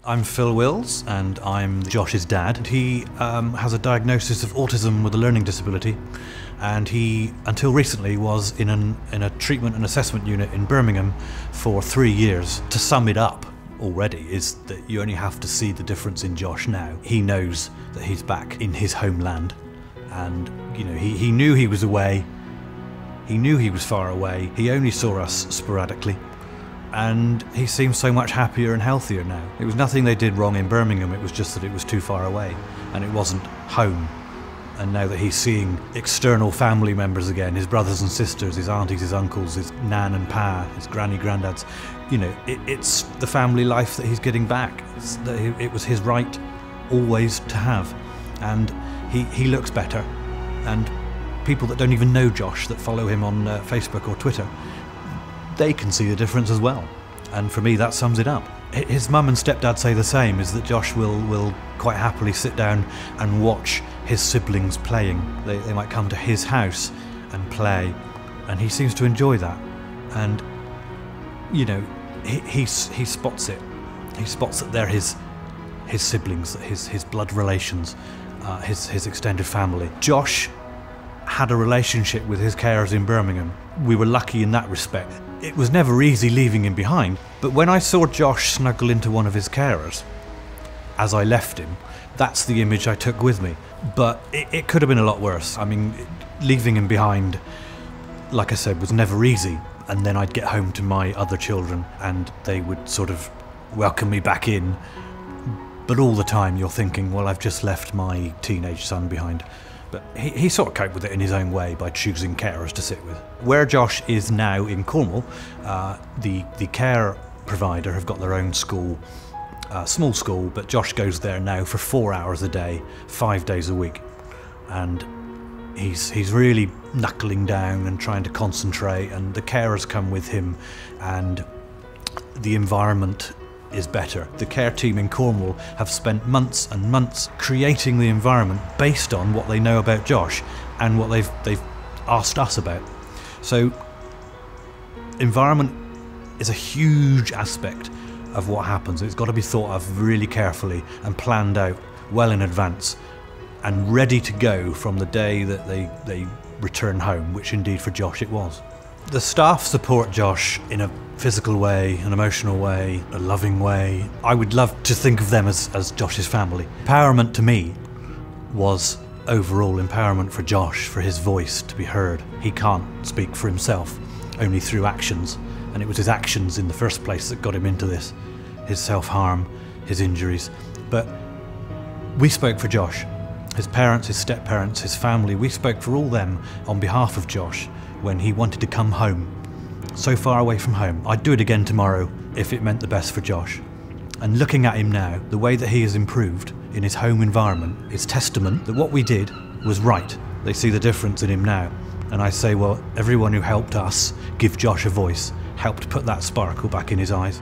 I'm Phil Wills, and I'm Josh's dad. He has a diagnosis of autism with a learning disability, and he, until recently, was in a treatment and assessment unit in Birmingham for 3 years. To sum it up already is that you only have to see the difference in Josh now. He knows that he's back in his homeland, and you know, he knew he was away. He knew he was far away. He only saw us sporadically. And he seems so much happier and healthier now. It was nothing they did wrong in Birmingham, it was just that it was too far away and it wasn't home. And now that he's seeing external family members again, his brothers and sisters, his aunties, his uncles, his nan and pa, his granny, granddads, you know, it's the family life that he's getting back. It was his right always to have. And he looks better. And people that don't even know Josh, that follow him on Facebook or Twitter, they can see the difference as well. And for me, that sums it up. His mum and stepdad say the same, is that Josh will quite happily sit down and watch his siblings playing. They might come to his house and play, and he seems to enjoy that. And, you know, he spots it. He spots that they're his siblings, his blood relations, his extended family. Josh had a relationship with his carers in Birmingham. We were lucky in that respect. It was never easy leaving him behind, but when I saw Josh snuggle into one of his carers as I left him, that's the image I took with me. But it could have been a lot worse. I mean, leaving him behind, like I said, was never easy. And then I'd get home to my other children and they would sort of welcome me back in. But all the time you're thinking, well, I've just left my teenage son behind. But he sort of coped with it in his own way by choosing carers to sit with. Where Josh is now in Cornwall, the care provider have got their own school, small school, but Josh goes there now for 4 hours a day, 5 days a week. And he's really knuckling down and trying to concentrate, and the carers come with him, and the environment is better. The care team in Cornwall have spent months and months creating the environment based on what they know about Josh and what they've asked us about. So environment is a huge aspect of what happens. It's got to be thought of really carefully and planned out well in advance and ready to go from the day that they return home, which indeed for Josh it was. The staff support Josh in a physical way, an emotional way, a loving way. I would love to think of them as Josh's family. Empowerment to me was overall empowerment for Josh, for his voice to be heard. He can't speak for himself, only through actions. And it was his actions in the first place that got him into this. His self-harm, his injuries. But we spoke for Josh. His parents, his step-parents, his family, we spoke for all them on behalf of Josh when he wanted to come home. So far away from home. I'd do it again tomorrow if it meant the best for Josh. And looking at him now, the way that he has improved in his home environment is testament that what we did was right. They see the difference in him now. And I say, well, everyone who helped us give Josh a voice helped put that sparkle back in his eyes.